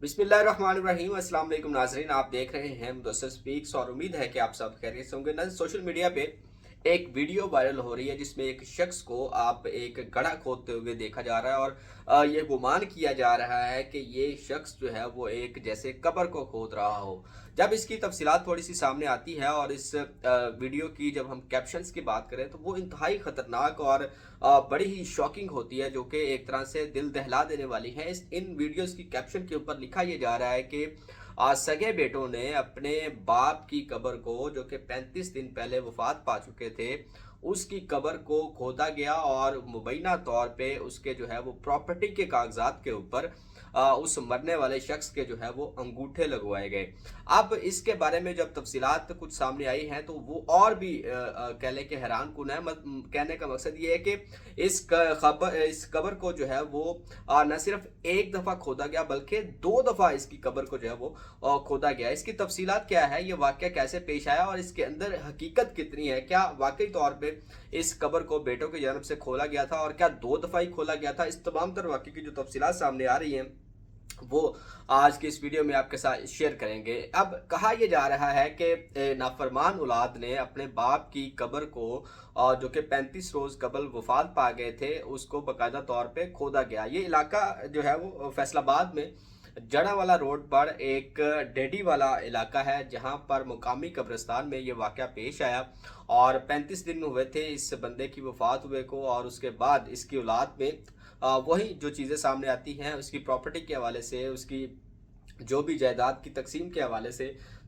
बिस्मिल्लाहिर्रहमानिर्रहीम। अस्सलाम वालेकुम नाज़रीन, आप देख रहे हैं मुदस्सिर स्पीक्स और उम्मीद है कि आप सब खैरियत से होंगे। सोशल मीडिया पे एक वीडियो वायरल हो रही है जिसमें एक शख्स को आप एक गड्ढा खोदते हुए देखा जा रहा है और ये गुमान किया जा रहा है कि ये शख्स जो है वो एक जैसे कब्र को खोद रहा हो। जब इसकी तफसीलात थोड़ी सी सामने आती है और इस वीडियो की जब हम कैप्शंस की बात करें तो वो इंतहाई ख़तरनाक और बड़ी ही शॉकिंग होती है, जो कि एक तरह से दिल दहला देने वाली है। इन वीडियोस की कैप्शन के ऊपर लिखा ये जा रहा है कि सगे बेटों ने अपने बाप की कब्र को, जो कि 35 दिन पहले वफात पा चुके थे, उसकी कब्र को खोदा गया और मुबैना तौर पे उसके जो है वो प्रॉपर्टी के कागजात के ऊपर उस मरने वाले शख्स के जो है वो अंगूठे लगवाए गए। अब इसके बारे में जब तफसीलात कुछ सामने आई हैं तो वो और भी कह लें कि हैरान कुन है। कहने का मकसद ये है कि इस कब्र को जो है वो न सिर्फ एक दफ़ा खोदा गया बल्कि 2 दफ़ा इसकी कब्र को जो है वो खोदा गया। इसकी तफसीलात क्या है, ये वाक़या कैसे पेश आया और इसके अंदर हकीकत कितनी है, क्या वाकई तौर पे इस कब्र को बेटों की जानब से खोला गया था और क्या 2 दफ़ा ही खोला गया था। इस तमाम तर वाक़े की जो तफसीलात सामने आ रही हैं वो आज की इस वीडियो में आपके साथ शेयर करेंगे। अब कहा यह जा रहा है कि नाफरमान औलाद ने अपने बाप की कब्र को, जो कि 35 रोज़ कबल वफात पा गए थे, उसको बाकायदा तौर पे खोदा गया। ये इलाका जो है वो फैसलाबाद में जड़ावाला रोड पर एक डेडी वाला इलाका है, जहां पर मुकामी कब्रिस्तान में ये वाक़या पेश आया और 35 दिन हुए थे इस बंदे की वफ़ात हुए को। और उसके बाद इसकी औलाद में वही जो चीज़ें सामने आती हैं उसकी प्रॉपर्टी के हवाले से, उसकी जो भी जायदाद की तकसीम के हवाले से,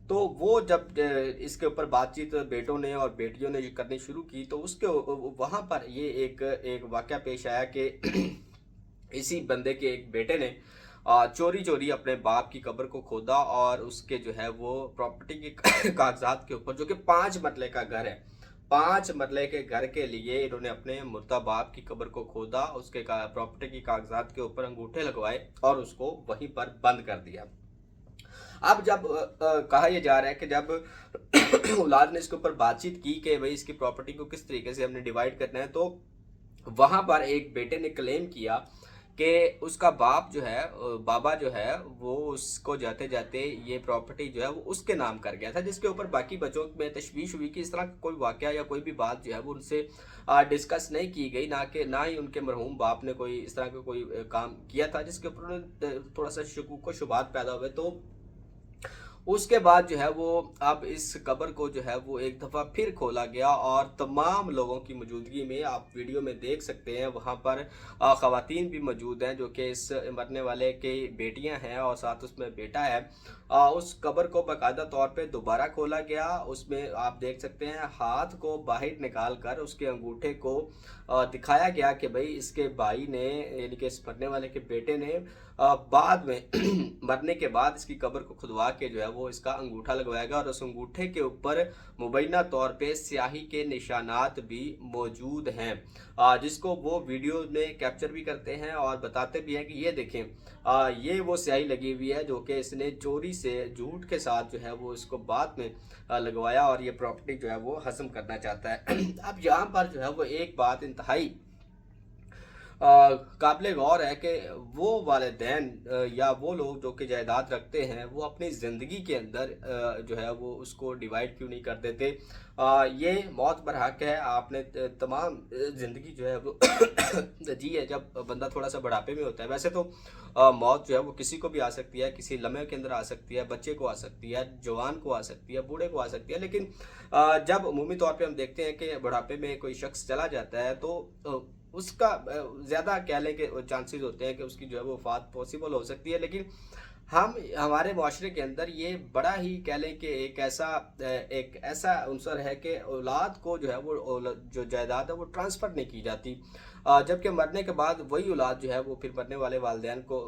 तो वो जब इसके ऊपर बातचीत बेटों ने और बेटियों ने करनी शुरू की तो उसके वहाँ पर ये एक एक वाक़या पेश आया कि इसी बंदे के एक बेटे ने चोरी चोरी अपने बाप की कब्र को खोदा और उसके जो है वो प्रॉपर्टी के कागजात के ऊपर, जो कि 5 मरले का घर है, 5 मरले के घर के लिए इन्होंने अपने मुर्दा बाप की कब्र को खोदा, उसके प्रॉपर्टी की कागजात के ऊपर अंगूठे लगवाए और उसको वहीं पर बंद कर दिया। अब जब कहा यह जा रहा है कि जब औलाद ने इसके ऊपर बातचीत की कि भाई इसकी प्रॉपर्टी को किस तरीके से हमने डिवाइड करना है, तो वहां पर एक बेटे ने क्लेम किया कि उसका बाप जो है, बाबा जो है, वो उसको जाते जाते ये प्रॉपर्टी जो है वो उसके नाम कर गया था, जिसके ऊपर बाकी बच्चों में तशवीश हुई कि इस तरह का कोई वाकया या कोई भी बात जो है वो उनसे डिस्कस नहीं की गई, ना ही उनके मरहूम बाप ने कोई इस तरह का कोई काम किया था जिसके ऊपर थोड़ा सा शकूक व शुबात पैदा हुए। तो उसके बाद जो है वो अब इस कब्र को जो है वो एक दफ़ा फिर खोला गया और तमाम लोगों की मौजूदगी में, आप वीडियो में देख सकते हैं, वहाँ पर ख़वातीन भी मौजूद हैं जो कि इस मरने वाले की बेटियां हैं और साथ उसमें बेटा है। उस कब्र को बाकायदा तौर पे दोबारा खोला गया। उसमें आप देख सकते हैं हाथ को बाहर निकाल कर उसके अंगूठे को दिखाया गया कि भाई इसके भाई ने, यानी कि इस मरने वाले के बेटे ने बाद में मरने के बाद इसकी कब्र को खुदवा के जो है वो इसका अंगूठा लगवाएगा और उस अंगूठे के ऊपर मुबैना तौर पे स्याही के निशानात भी मौजूद हैं, जिसको वो वीडियो में कैप्चर भी करते हैं और बताते भी हैं कि ये देखें, ये वो स्याही लगी हुई है जो कि इसने चोरी से, झूठ के साथ जो है वो इसको बाद में लगवाया और ये प्रॉपर्टी जो है वो हजम करना चाहता है। अब यहाँ पर जो है वो एक बात इंतहाई काबिल गौर है कि वो वालिदैन या वो लोग जो कि जायदाद रखते हैं वो अपनी ज़िंदगी के अंदर जो है वो उसको डिवाइड क्यों नहीं कर देते। ये मौत बरहक है, आपने तमाम ज़िंदगी जो है वो जी है। जब बंदा थोड़ा सा बुढ़ापे में होता है, वैसे तो मौत जो है वो किसी को भी आ सकती है, किसी लम्हे के अंदर आ सकती है, बच्चे को आ सकती है, जवान को आ सकती है, बूढ़े को आ सकती है, लेकिन जब अमूमी तौर पे हम देखते हैं कि बुढ़ापे में कोई शख्स चला जाता है तो उसका ज़्यादा कह लें कि चांसेस होते हैं कि उसकी जो है वो वफ़ात पॉसिबल हो सकती है। लेकिन हमारे माशरे के अंदर ये बड़ा ही कह लें कि एक ऐसा अंसर है कि औलाद को जो है वो जो जायदाद है वो ट्रांसफ़र नहीं की जाती, जबकि मरने के बाद वही औलाद जो है वो फिर मरने वाले वालिदैन को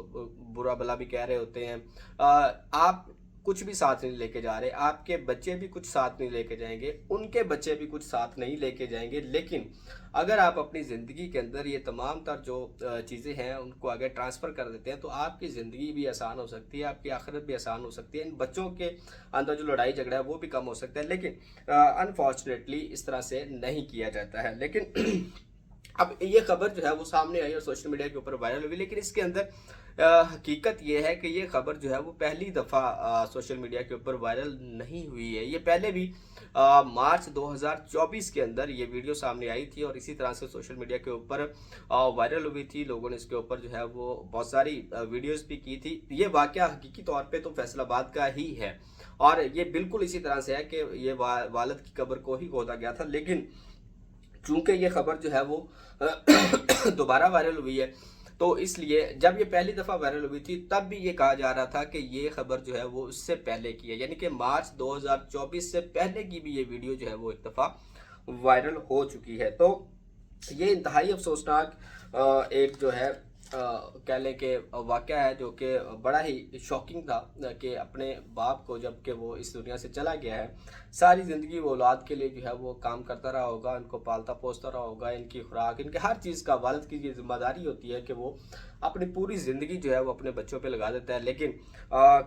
बुरा भला भी कह रहे होते हैं। आप कुछ भी साथ नहीं लेके जा रहे, आपके बच्चे भी कुछ साथ नहीं लेके जाएंगे, उनके बच्चे भी कुछ साथ नहीं लेके जाएंगे, लेकिन अगर आप अपनी ज़िंदगी के अंदर ये तमाम तर जो चीज़ें हैं उनको आगे ट्रांसफ़र कर देते हैं तो आपकी ज़िंदगी भी आसान हो सकती है, आपकी आखिरत भी आसान हो सकती है, इन बच्चों के अंदर जो लड़ाई झगड़ा है वो भी कम हो सकता है। लेकिन अनफॉर्चुनेटली इस तरह से नहीं किया जाता है। लेकिन अब ये खबर जो है वो सामने आई और सोशल मीडिया के ऊपर वायरल हुई, लेकिन इसके अंदर हकीकत ये है कि ये खबर जो है वो पहली दफ़ा सोशल मीडिया के ऊपर वायरल नहीं हुई है। ये पहले भी मार्च 2024 के अंदर ये वीडियो सामने आई थी और इसी तरह से सोशल मीडिया के ऊपर वायरल हुई थी। लोगों ने इसके ऊपर जो है वो बहुत सारी वीडियोस भी की थी। ये वाक़या हकीकी तौर पे तो फैसलाबाद का ही है और ये बिल्कुल इसी तरह से है कि ये वालिद की कब्र को ही खोदा गया था, लेकिन चूंकि ये खबर जो है वो दोबारा वायरल हुई है, तो इसलिए जब ये पहली दफ़ा वायरल हुई थी तब भी ये कहा जा रहा था कि ये खबर जो है वो उससे पहले की है, यानी कि मार्च 2024 से पहले की भी ये वीडियो जो है वो एक दफ़ा वायरल हो चुकी है। तो ये इंतहाई अफसोसनाक एक जो है कह लें कि वाक़या है जो कि बड़ा ही शॉकिंग था कि अपने बाप को जब कि वो इस दुनिया से चला गया है, सारी ज़िंदगी वो औलाद के लिए जो है वो काम करता रहा होगा, इनको पालता पोसता रहा होगा, इनकी खुराक, इनके हर चीज़ का वालिद की ये ज़िम्मेदारी होती है कि वो अपनी पूरी ज़िंदगी जो है वो अपने बच्चों पे लगा देता है। लेकिन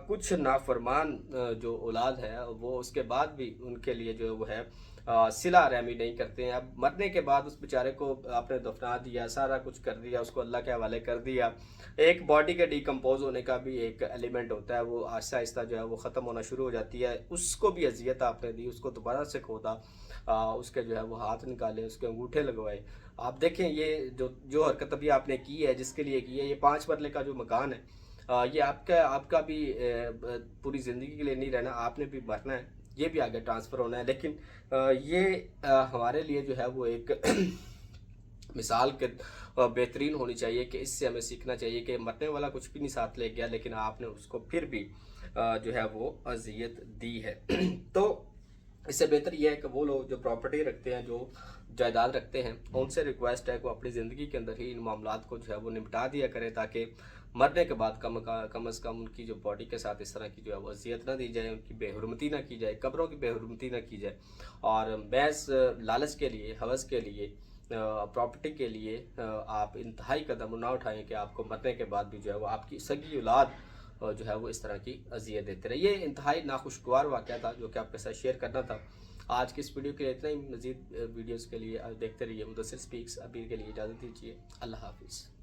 कुछ नाफरमान जो औलाद है वो उसके बाद भी उनके लिए जो वो है सिला रहमी नहीं करते हैं। अब मरने के बाद उस बेचारे को आपने दफना दिया, सारा कुछ कर दिया, उसको अल्लाह के हवाले कर दिया। एक बॉडी के डिकम्पोज होने का भी एक एलिमेंट होता है, वो आहिस्ता आहिस्ता जो है वो ख़त्म होना शुरू हो जाती है। उसको भी अजियत आपने दी, उसको दोबारा से खोदा, उसके जो है वो हाथ निकाले, उसके अंगूठे लगवाए। आप देखें ये जो जो हरकत अभी आपने की है, जिसके लिए की है, ये 5 मरले का जो मकान है, ये आपका आपका भी पूरी ज़िंदगी के लिए नहीं रहना, आपने भी मरना है, ये भी आगे ट्रांसफ़र होना है। लेकिन ये हमारे लिए जो है वो एक मिसाल के बेहतरीन होनी चाहिए कि इससे हमें सीखना चाहिए कि मरने वाला कुछ भी नहीं साथ ले गया, लेकिन आपने उसको फिर भी जो है वो अज़ियत दी है। तो इससे बेहतर यह है कि वो लोग जो प्रॉपर्टी रखते हैं, जो जायदाद रखते हैं, उनसे रिक्वेस्ट है कि वो अपनी ज़िंदगी के अंदर ही इन मामलात को जो है वो निपटा दिया करें, ताकि मरने के बाद कम अज़ कम उनकी जो बॉडी के साथ इस तरह की जो है वो अज़ियत ना दी जाए, उनकी बेहुरमती ना की जाए, कब्रों की बेहुरमती ना की जाए। और महज़ लालच के लिए, हवस के लिए, प्रॉपर्टी के लिए आप इंतहाई कदम ना उठाएं कि आपको मरने के बाद भी जो है वो आपकी सगी औलाद जो है वो इस तरह की अजियत देते रहे। ये इंतहाई नाखुशगवार वाक़या था जो कि आपके साथ शेयर करना था। आज की इस वीडियो के लिए इतना ही। मज़ीद वीडियोज़ के लिए देखते रहिए मुदस्सिर स्पीक्स। अभी के लिए इजाज़त दीजिए। अल्लाह हाफिज़।